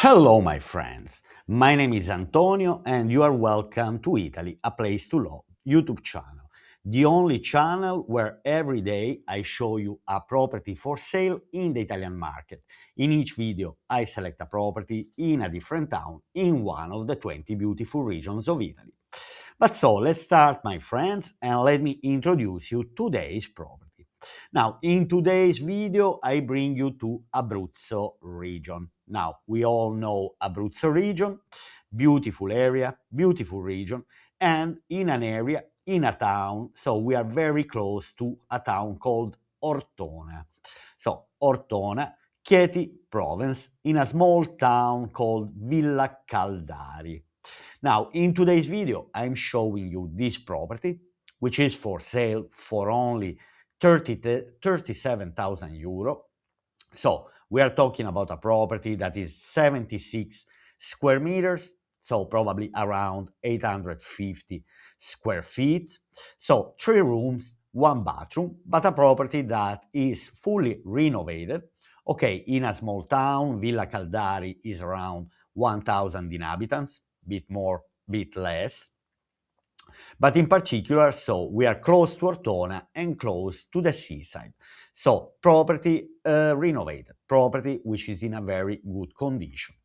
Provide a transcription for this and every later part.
Hello, my friends. My name is Antonio, and you are welcome to Italy, a place to love YouTube channel. The only channel where every day I show you a property for sale in the Italian market. In each video, I select a property in a different town in one of the 20 beautiful regions of Italy. But so let's start, my friends, and let me introduce you today's property. Now, in today's video, I bring you to Abruzzo region. Now, we all know Abruzzo region, beautiful area, beautiful region, and in an area, in a town, so we are very close to a town called Ortona. So, Ortona, Chieti province, in a small town called Villa Caldari. Now, in today's video, I'm showing you this property, which is for sale for only 37,000 euro. So we are talking about a property that is 76 square meters, so probably around 850 square feet. So 3 rooms, 1 bathroom, but a property that is fully renovated. Okay, in a small town, Villa Caldari is around 1,000 inhabitants, bit more, bit less. But in particular, so we are close to Ortona and close to the seaside. So property renovated, property which is in a very good condition.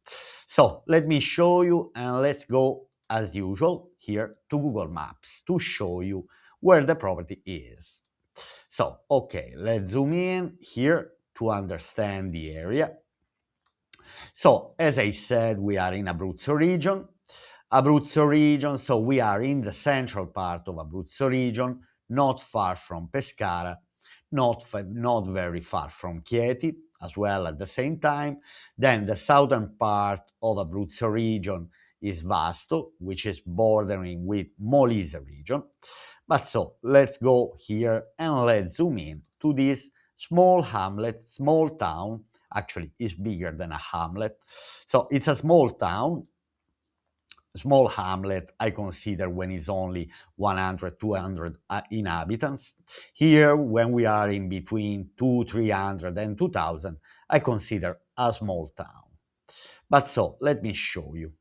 So let me show you, and let's go as usual here to Google Maps to show you where the property is. So, okay, let's zoom in here to understand the area. So, as I said, we are in Abruzzo region. Abruzzo region, so we are in the central part of Abruzzo region, not far from Pescara, not very far from Chieti, as well at the same time. Then the southern part of Abruzzo region is Vasto, which is bordering with Molise region. But so let's go here and let's zoom in to this small hamlet, small town. Actually, it's bigger than a hamlet. So it's a small hamlet, I consider, when it's only 100, 200 inhabitants. Here, when we are in between 2, 300 and 2000, I consider a small town. But so, let me show you.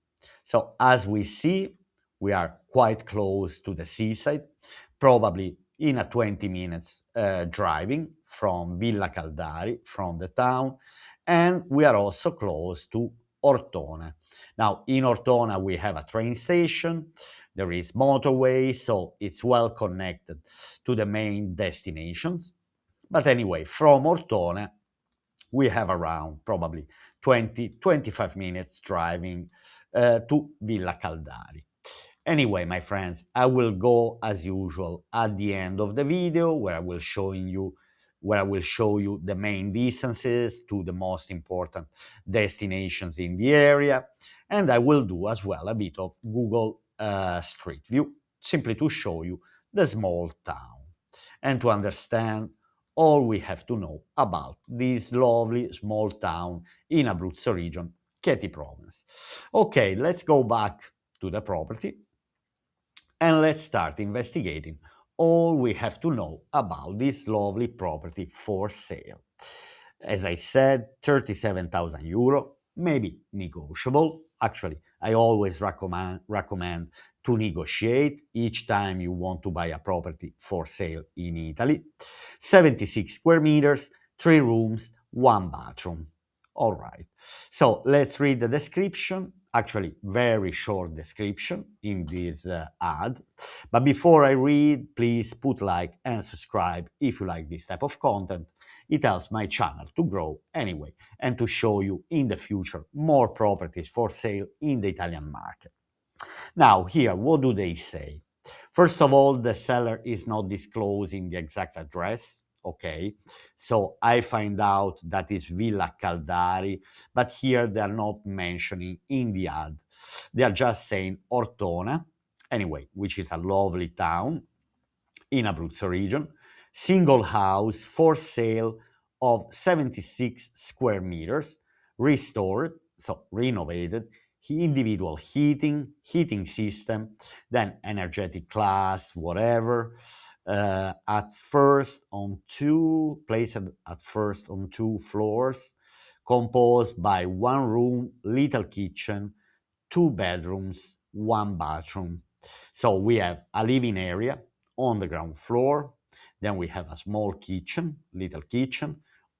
So, as we see, we are quite close to the seaside, probably in a 20 minutes driving from Villa Caldari, from the town, and we are also close to Ortona. Now, in Ortona, we have a train station, there is motorway, so it's well connected to the main destinations. But anyway, from Ortona, we have around probably 20-25 minutes driving to Villa Caldari. Anyway, my friends, I will go as usual at the end of the video where I will show you the main distances to the most important destinations in the area, and I will do as well a bit of Google Street View, simply to show you the small town and to understand all we have to know about this lovely small town in Abruzzo region, Chieti province. Okay, let's go back to the property and let's start investigating all we have to know about this lovely property for sale. As I said, 37,000 euro, maybe negotiable. Actually, I always recommend to negotiate each time you want to buy a property for sale in Italy. 76 square meters, 3 rooms, 1 bathroom. All right. So let's read the description. Actually, very short description in this ad. But before I read, please put like and subscribe if you like this type of content. It helps my channel to grow anyway and to show you in the future more properties for sale in the Italian market. Now, here, what do they say? First of all, the seller is not disclosing the exact address. Okay, so I find out that it's Villa Caldari, but here they are not mentioning in the ad. They are just saying Ortona, anyway, which is a lovely town in Abruzzo region, single house for sale of 76 square meters, restored, so renovated, individual heating system, then energetic class, whatever, placed at first on 2 floors, composed by one room, little kitchen, two bedrooms, one bathroom. So we have a living area on the ground floor. Then we have a small kitchen, little kitchen,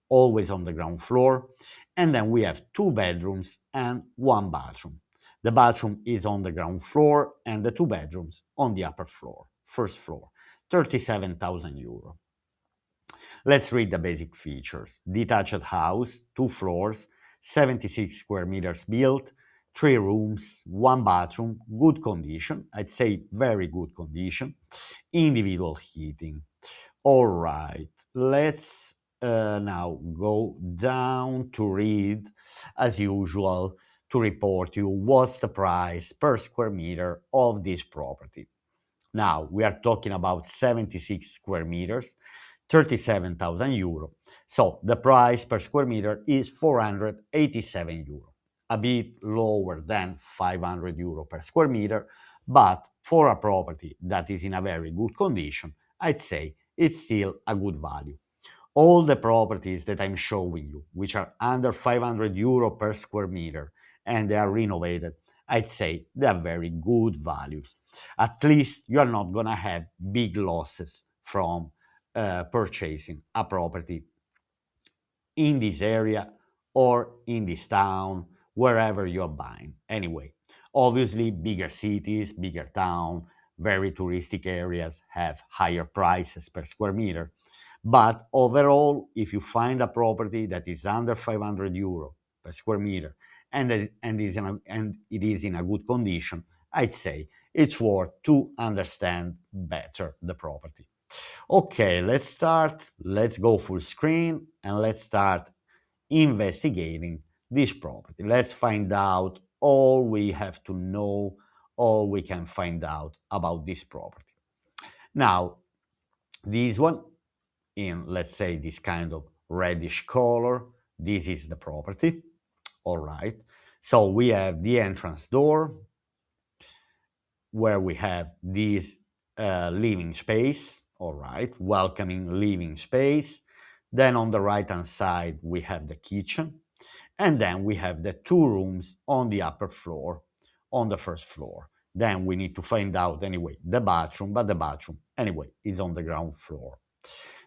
always on the ground floor. And then we have two bedrooms and one bathroom. The bathroom is on the ground floor and the two bedrooms on the upper floor, first floor, 37,000 euro. Let's read the basic features. Detached house, two floors, 76 square meters built, three rooms, one bathroom, good condition. I'd say very good condition. Individual heating. All right, let's now go down to read, as usual, to report you what's the price per square meter of this property. Now, we are talking about 76 square meters, 37,000 euro. So the price per square meter is 487 euro, a bit lower than 500 euro per square meter, but for a property that is in a very good condition, I'd say it's still a good value. All the properties that I'm showing you, which are under 500 euro per square meter and they are renovated, I'd say they are very good values. At least you are not going to have big losses from purchasing a property in this area or in this town, wherever you're buying. Anyway, obviously, bigger cities, bigger town, very touristic areas have higher prices per square meter. But overall, if you find a property that is under 500 euro per square meter and it is in a good condition, I'd say it's worth to understand better the property. Okay, let's start. Let's go full screen and let's start investigating this property. Let's find out all we have to know, all we can find out about this property. Now, this one in, let's say, this kind of reddish color, this is the property. All right. So we have the entrance door where we have this living space, all right, welcoming living space. Then on the right hand side, we have the kitchen. And then we have the two rooms on the upper floor, on the first floor. Then we need to find out anyway the bathroom, but the bathroom anyway is on the ground floor.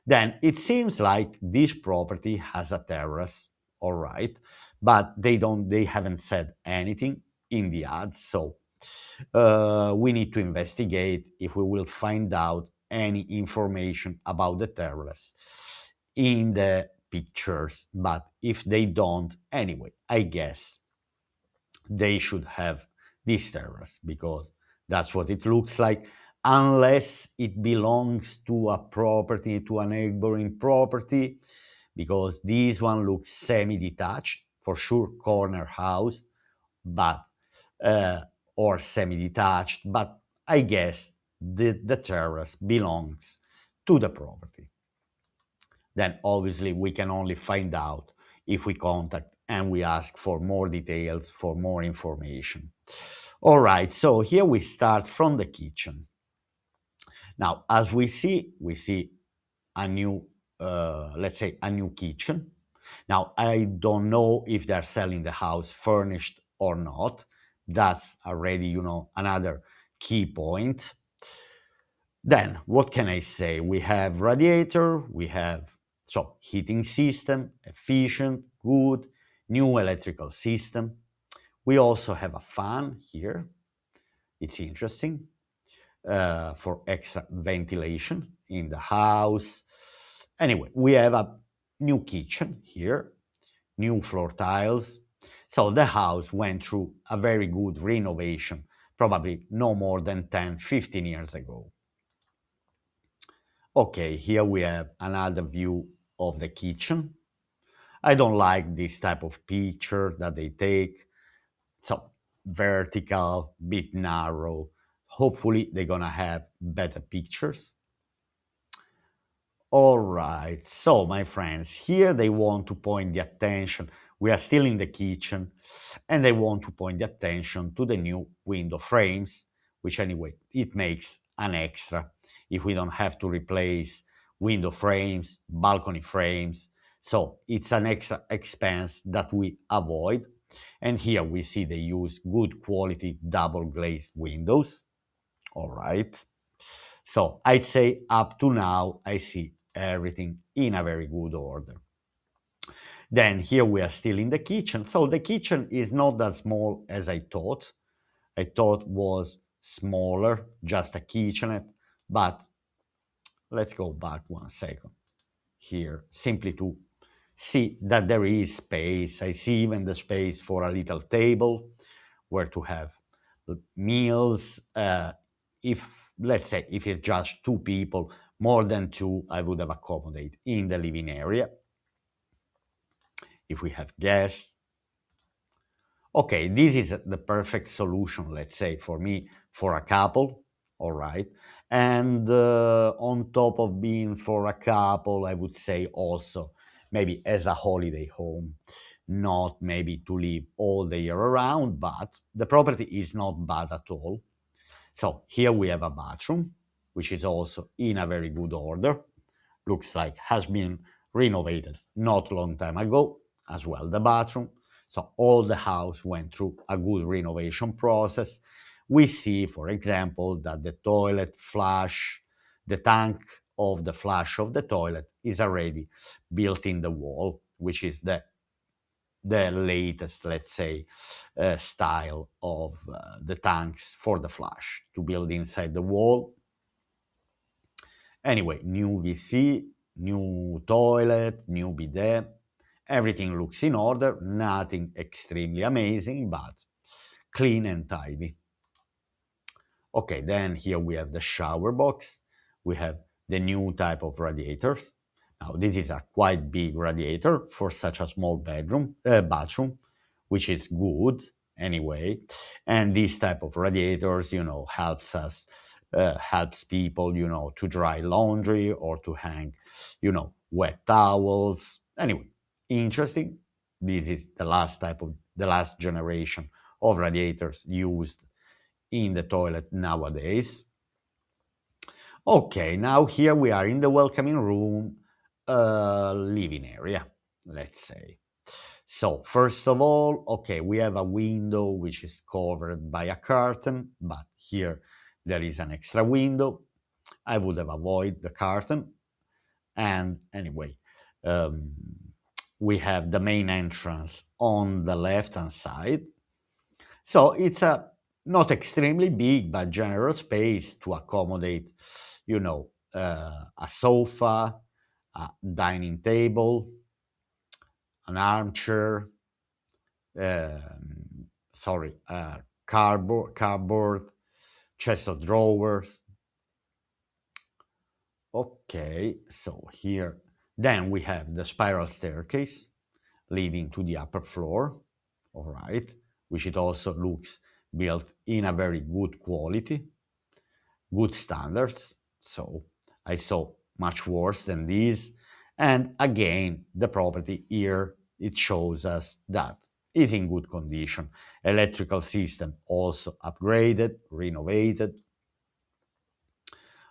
Then it seems like this property has a terrace, all right, but they haven't said anything in the ads, so we need to investigate if we will find out any information about the terrace in the pictures. But if they don't, anyway, I guess they should have this terrace because that's what it looks like, unless it belongs to a property, to a neighboring property, because this one looks semi-detached, for sure corner house, but uh, or semi-detached, but I guess the terrace belongs to the property. Then obviously we can only find out if we contact and we ask for more details, for more information. All right, so here we start from the kitchen. Now, as we see a new, let's say, a new kitchen. Now, I don't know if they're selling the house furnished or not. That's already, another key point. Then, what can I say? We have radiator, we have heating system, efficient, good, new electrical system. We also have a fan here. It's interesting for extra ventilation in the house. Anyway, we have a new kitchen here, new floor tiles. So the house went through a very good renovation, probably no more than 10, 15 years ago. Okay, here we have another view of the kitchen. I don't like this type of picture that they take. So vertical, bit narrow. Hopefully they're gonna have better pictures. All right, so my friends, here they want to point the attention. We are still in the kitchen, and they want to point the attention to the new window frames, which anyway, it makes an extra if we don't have to replace window frames, balcony frames. So it's an extra expense that we avoid. And here we see they use good quality double glazed windows. All right. So I'd say up to now, I see everything in a very good order. Then here we are still in the kitchen. So the kitchen is not as small as I thought. I thought was smaller, just a kitchenette. But let's go back 1 second here, simply to see that there is space. I see even the space for a little table where to have meals. If let's say if it's just two people, more than two, I would have accommodate in the living area. If we have guests, okay, this is the perfect solution, let's say, for me, for a couple, all right? And on top of being for a couple, I would say also maybe as a holiday home, not maybe to live all the year around, but the property is not bad at all. So here we have a bathroom, which is also in a very good order. Looks like has been renovated not long time ago as well, the bathroom. So all the house went through a good renovation process. We see, for example, that the toilet flush, the tank of the flush of the toilet is already built in the wall, which is the latest, let's say, style of the tanks for the flush to build inside the wall. Anyway, new VC, new toilet, new bidet. Everything looks in order, nothing extremely amazing, but clean and tidy. Okay, then here we have the shower box. We have the new type of radiators. Now, this is a quite big radiator for such a small bathroom, which is good anyway. And this type of radiators, helps people, to dry laundry or to hang, wet towels. Anyway, interesting. This is the last generation of radiators used in the toilet nowadays. Okay, now here we are in the welcoming room, living area, let's say. So, first of all, okay, we have a window which is covered by a curtain, but here there is an extra window. I would have avoided the curtain. And anyway, um, we have the main entrance on the left hand side. So it's a not extremely big but generous space to accommodate, a sofa, a dining table, an armchair, cardboard, chest of drawers. Okay, so here, then we have the spiral staircase leading to the upper floor. All right, which it also looks built in a very good quality, good standards. So I saw much worse than this. And again, the property here, it shows us that is in good condition. Electrical system also upgraded, renovated.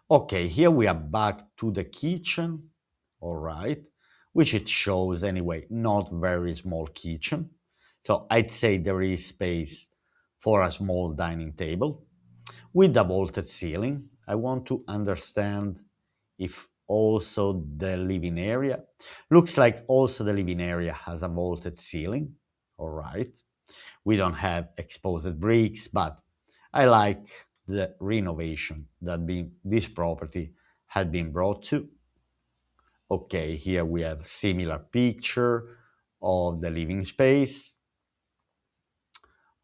Okay, here we are back to the kitchen, all right, which it shows anyway, not very small kitchen. So I'd say there is space for a small dining table with a vaulted ceiling. I want to understand if also the living area looks like also the living area has a vaulted ceiling. All right. We don't have exposed bricks, but I like the renovation that this property had been brought to. Okay, here we have similar picture of the living space.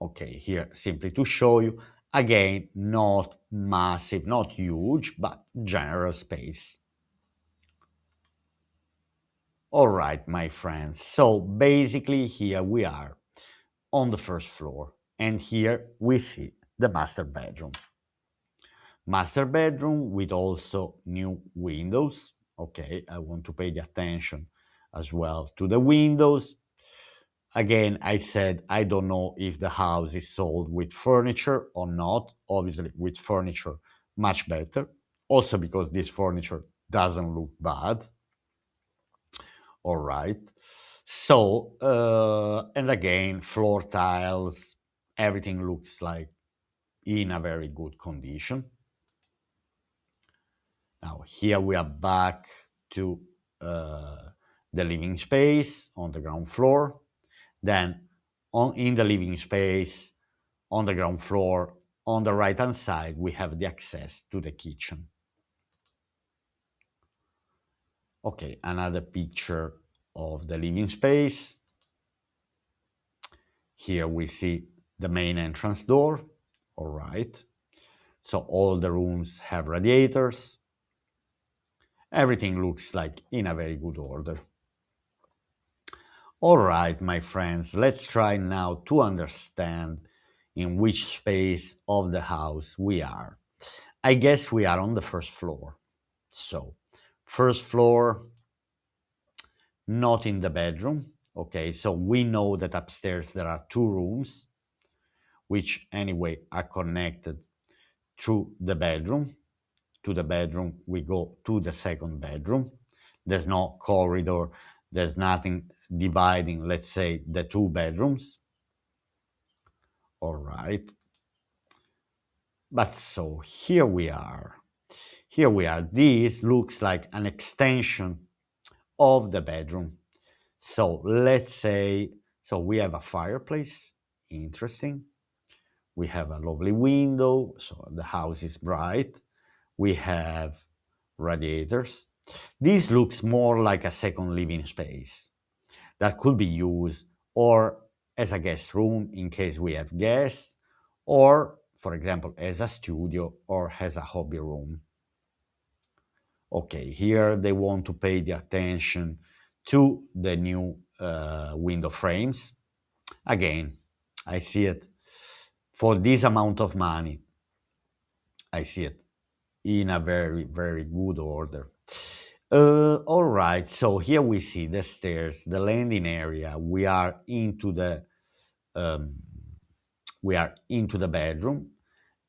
Okay, here simply to show you, again, not massive, not huge, but generous space. All right, my friends. So basically here we are on the first floor, and here we see the master bedroom. Master bedroom with also new windows. Okay, I want to pay the attention as well to the windows. Again, I said I don't know if the house is sold with furniture or not. Obviously, with furniture, much better. Also, because this furniture doesn't look bad. All right. So, and again, floor tiles, everything looks like in a very good condition. Now, here we are back to uh, the living space on the ground floor. Then, in the living space, on the ground floor, on the right hand side, we have the access to the kitchen. Okay, another picture of the living space. Here we see the main entrance door. All right. So all the rooms have radiators. Everything looks like in a very good order. All right, my friends, let's try now to understand in which space of the house we are. I guess we are on the first floor. So, first floor, not in the bedroom. Okay, so we know that upstairs there are two rooms, which anyway are connected through the bedroom. To the bedroom, we go to the second bedroom. There's no corridor, there's nothing dividing, let's say, the two bedrooms. All right. But so here we are. Here we are. This looks like an extension of the bedroom. So let's say, so we have a fireplace. Interesting. We have a lovely window, so the house is bright. We have radiators. This looks more like a second living space that could be used or as a guest room in case we have guests, or, for example, as a studio or as a hobby room. Okay, here they want to pay the attention to the new window frames. Again, I see it for this amount of money. I see it in a very, very good order. All right, so here we see the stairs, the landing area. Um, we are into the bedroom,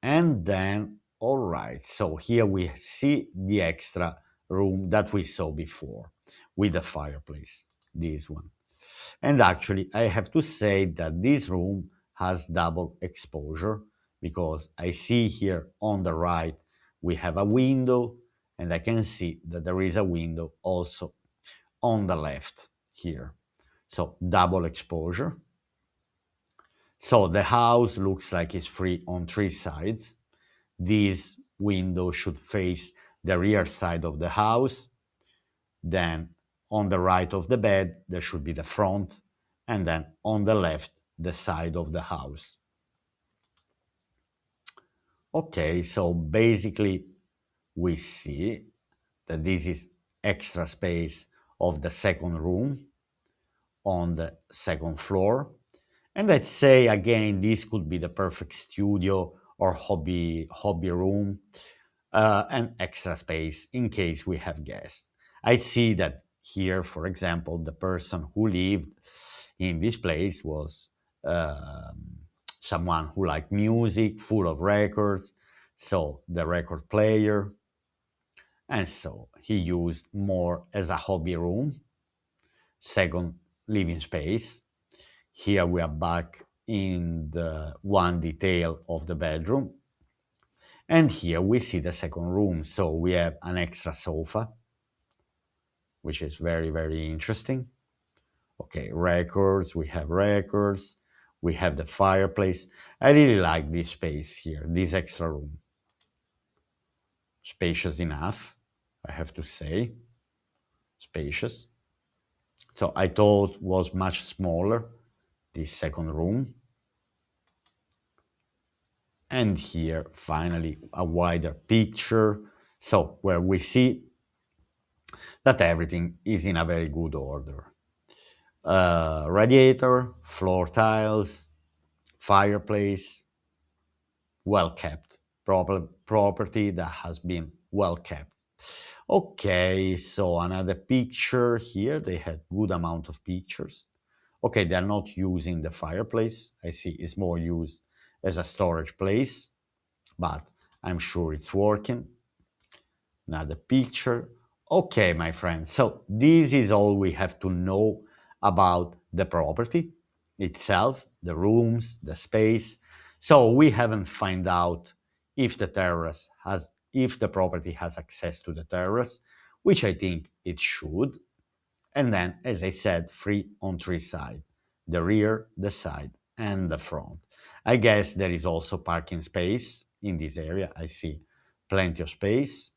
and then all right. So here we see the extra room that we saw before with the fireplace. This one. And actually, I have to say that this room has double exposure because I see here on the right we have a window, and I can see that there is a window also on the left here. So double exposure. So the house looks like it's free on three sides. This window should face the rear side of the house. Then on the right of the bed, there should be the front, and then on the left, the side of the house. Okay, so basically, we see that this is extra space of the second room on the second floor. And let's say again, this could be the perfect studio or hobby room, and extra space in case we have guests. I see that here, for example, the person who lived in this place was someone who liked music, full of records, so the record player, and so he used more as a hobby room, second living space. Here we are back in the one detail of the bedroom. And here we see the second room. So we have an extra sofa, which is very, very interesting. Okay, records, we have records, we have the fireplace. I really like this space here, this extra room. Spacious enough, I have to say. Spacious. So I thought was much smaller, this second room. And here, finally, a wider picture. So where we see that everything is in a very good order. Radiator, floor tiles, fireplace, well kept. Property that has been well kept. Okay, so another picture here. They had good amount of pictures. Okay, they're not using the fireplace. I see it's more used as a storage place, but I'm sure it's working. Another picture. Okay, my friends, so this is all we have to know about the property itself, the rooms, the space. So we haven't find out if the property has access to the terrace, which I think it should. And then, as I said, free on three sides: the rear, the side, and the front. I guess there is also parking space in this area. I see plenty of space.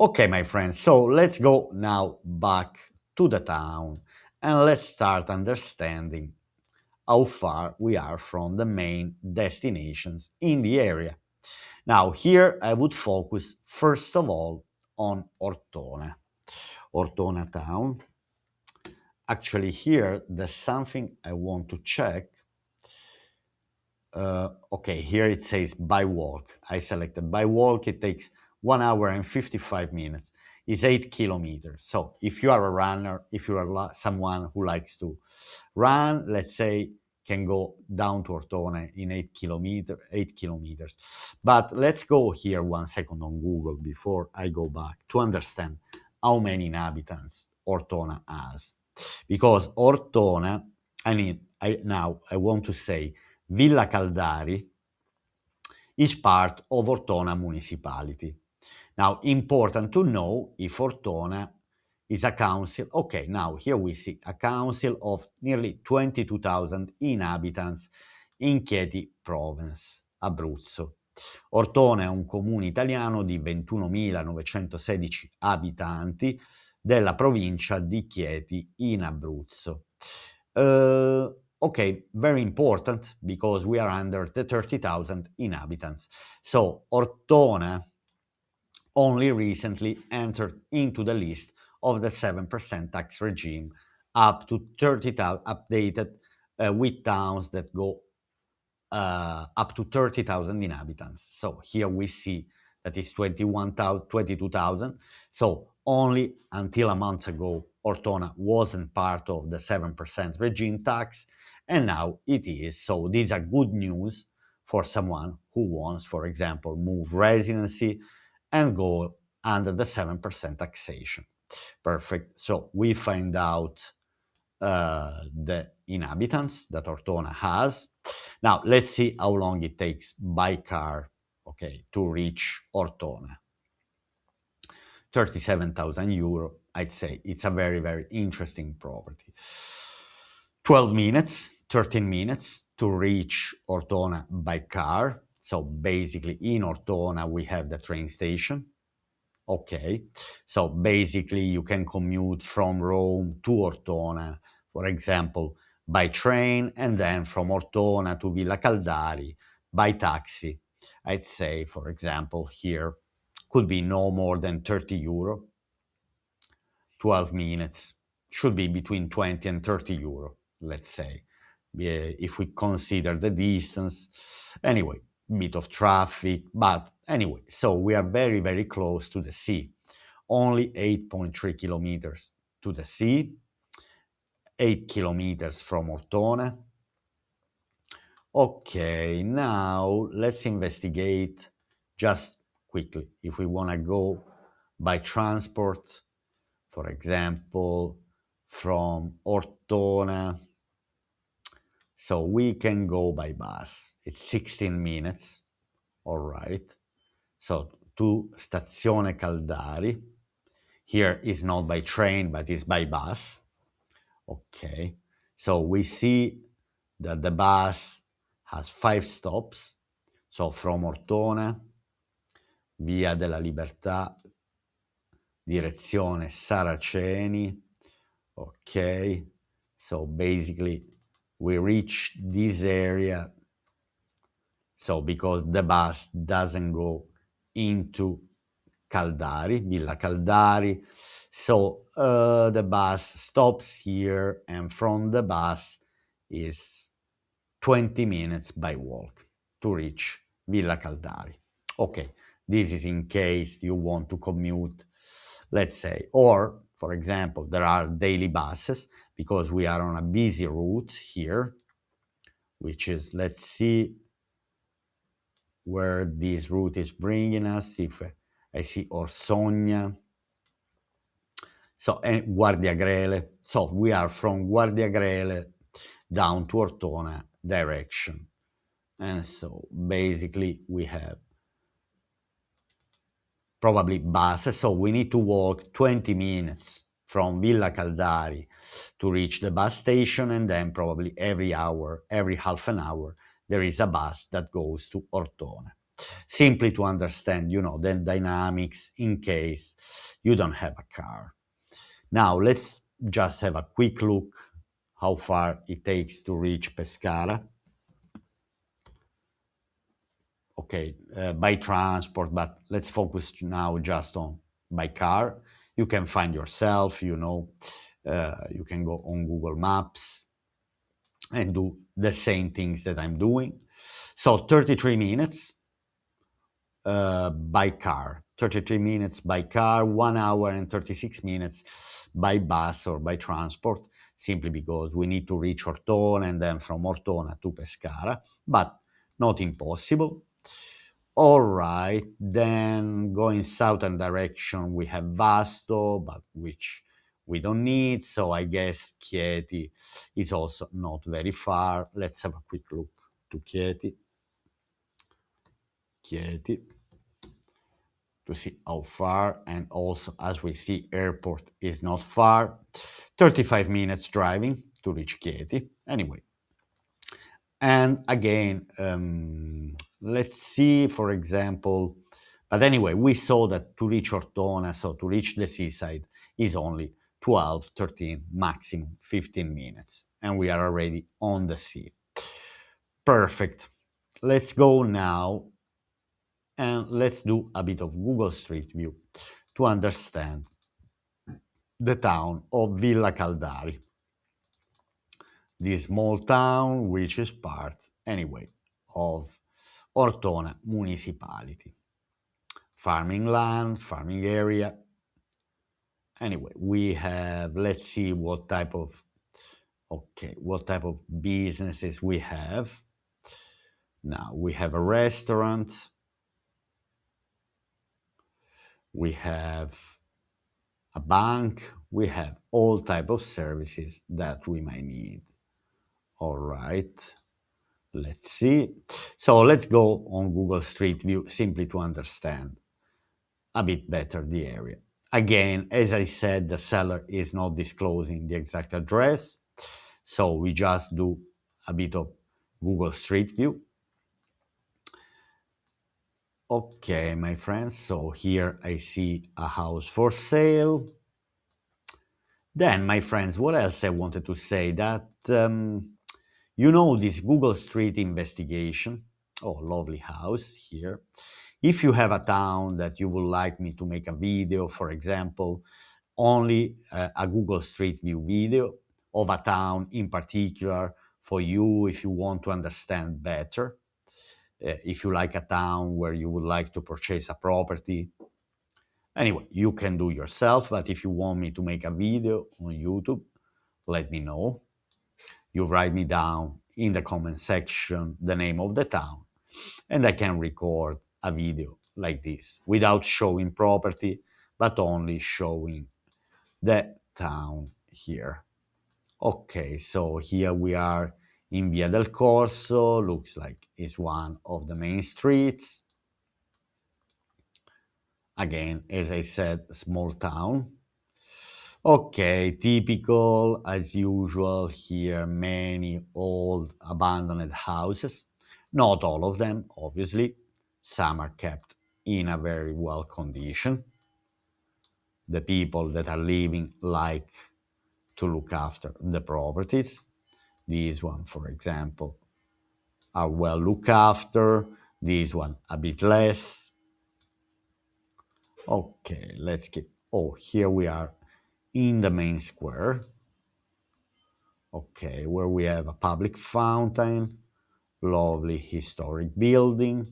Okay, my friends, so let's go now back to the town and let's start understanding how far we are from the main destinations in the area. Now, here I would focus first of all on Ortona, Ortona town. Actually, here there's something I want to check. Okay, here it says by walk. I selected by walk. It takes 1 hour and 55 minutes. It's 8 kilometers. So if you are a runner, if you are someone who likes to run, let's say, can go down to Ortona in 8 kilometers. But let's go here 1 second on Google before I go back to understand how many inhabitants Ortona has. Because Ortona, I want to say Villa Caldari is part of Ortona Municipality. Now, important to know if Ortona is a council. Okay, now here we see a council of nearly 22,000 inhabitants in Chieti Province, Abruzzo. Ortona è un comune italiano di 21.916 abitanti della provincia di Chieti in Abruzzo. Okay, very important because we are under the 30,000 inhabitants. So Ortona only recently entered into the list of the 7% tax regime up to 30,000 updated with towns that go up to 30,000 inhabitants. So here we see that is 21,000, 22,000. So only until a month ago, Ortona wasn't part of the 7% regime tax, and now it is. So these are good news for someone who wants, for example, move residency and go under the 7% taxation. Perfect. So we find out the inhabitants that Ortona has. Now, let's see how long it takes by car, okay, to reach Ortona. 37,000 euro, I'd say it's a very, very interesting property. 12 minutes, 13 minutes to reach Ortona by car. So basically in Ortona, we have the train station. Okay, so basically you can commute from Rome to Ortona, for example, by train, and then from Ortona to Villa Caldari by taxi. I'd say, for example, here could be no more than 30 euro, 12 minutes, should be between 20 and 30 euro, let's say, if we consider the distance. Anyway, bit of traffic, but anyway, so we are very, very close to the sea. Only 8.3 kilometers to the sea, 8 kilometers from Ortona. Okay, now let's investigate just quickly if we want to go by transport, for example, from Ortona. So we can go by bus. It's 16 minutes. All right. So to Stazione Caldari. Here is not by train, but it's by bus. Okay. So we see that the bus has 5 stops. So from Ortona, Via della Libertà, direzione Saraceni. Okay. So basically we reach this area. So because the bus doesn't go into Caldari, Villa Caldari, so the bus stops here, and from the bus is 20 minutes by walk to reach Villa Caldari. Okay, this is in case you want to commute, let's say, or for example, there are daily buses because we are on a busy route here, which is, let's see where this route is bringing us. If I see Orsogna, So, and Guardiagrele. So we are from Guardiagrele down to Ortona direction. And so basically we have probably bus. So we need to walk 20 minutes from Villa Caldari to reach the bus station, and then probably every hour, every half an hour, there is a bus that goes to Ortona. Simply to understand, the dynamics in case you don't have a car. Now let's just have a quick look how far it takes to reach Pescara. Okay, by transport, but let's focus now just on by car. You can find yourself, you can go on Google Maps and do the same things that I'm doing. So 33 minutes by car, 33 minutes by car, 1 hour and 36 minutes by bus or by transport, simply because we need to reach Ortona and then from Ortona to Pescara, but not impossible. All right, then going southern direction, we have Vasto, but which we don't need, so I guess Chieti is also not very far. Let's have a quick look to Chieti. Chieti, to see how far, and also as we see, airport is not far. 35 minutes driving to reach Chieti. Anyway, and again, let's see, for example, but anyway, we saw that to reach Ortona, so to reach the seaside, is only 12, 13, maximum 15 minutes, and we are already on the sea. Perfect. Let's go now and let's do a bit of Google Street View to understand the town of Villa Caldari. This small town, which is part, anyway, of Ortona Municipality. Farming land, farming area. Anyway, we have, let's see what type of, what type of businesses we have. Now, we have a restaurant. We have a bank. We have all type of services that we might need. All right. Let's see. So let's go on Google Street View simply to understand a bit better the area. Again, as I said, the seller is not disclosing the exact address, so we just do a bit of Google Street View. Okay, my friends, so here I see a house for sale. Then, my friends, what else I wanted to say? That, this Google Street investigation. Oh, lovely house here. If you have a town that you would like me to make a video, for example, only a Google Street View video of a town in particular for you, if you want to understand better, if you like a town where you would like to purchase a property. Anyway, you can do yourself, but if you want me to make a video on YouTube, let me know. You write me down in the comment section the name of the town, and I can record a video like this without showing property, but only showing the town here. Okay, so here we are in Via del Corso. Looks like it's one of the main streets. Again, as I said, small town. Okay, typical as usual here, many old abandoned houses. Not all of them, obviously. Some are kept in a very well condition. The people that are living like to look after the properties. These one, for example, are well looked after. These one a bit less. Okay, let's keep. Oh, here we are in the main square. Okay, where we have a public fountain, lovely historic building.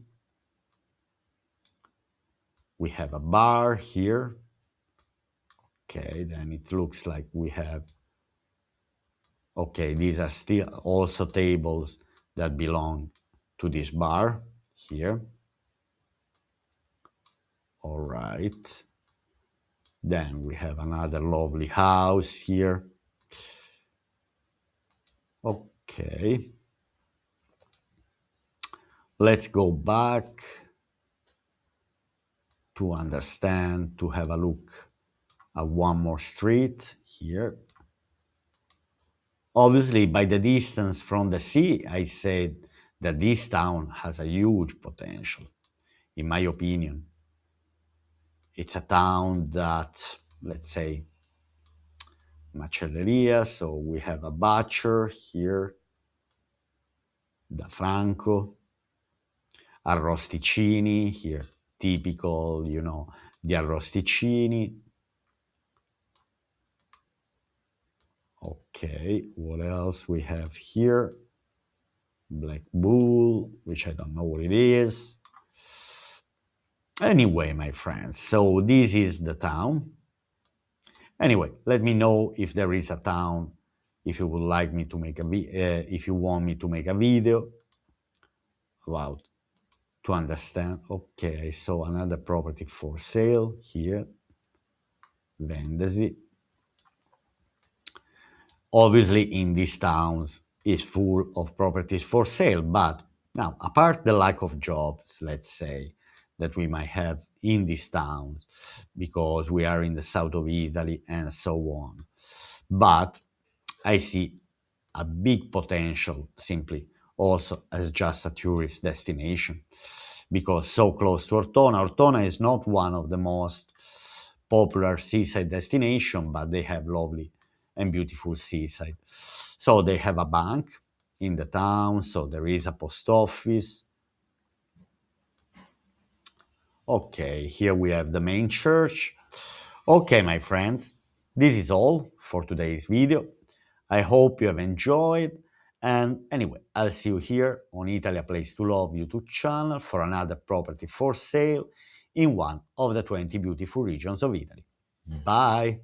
We have a bar here. Okay, then it looks like we have. Okay, these are still also tables that belong to this bar here. All right. Then we have another lovely house here. Okay, let's go back to understand, to have a look at one more street here. Obviously, by the distance from the sea, I said that this town has a huge potential. In my opinion, it's a town that, let's say, macelleria, so we have a butcher here, da Franco, arrosticini here, typical, the arrosticini. Okay, what else we have here? Black Bull, which I don't know what it is. Anyway, my friends, so this is the town. Anyway, let me know if there is a town, if you would like me to make if you want me to make a video about to understand. Okay, I saw another property for sale here, Vendesi. Obviously, in these towns, is full of properties for sale. But now, apart the lack of jobs, let's say, that we might have in these towns, because we are in the south of Italy and so on. But I see a big potential simply also as just a tourist destination because so close to Ortona. Ortona is not one of the most popular seaside destination, but they have lovely and beautiful seaside. So they have a bank in the town, so there is a post office. Okay, here we have the main church. Okay, my friends, this is all for today's video. I hope you have enjoyed. And anyway, I'll see you here on Italy A Place to Love YouTube channel for another property for sale in one of the 20 beautiful regions of Italy. Bye!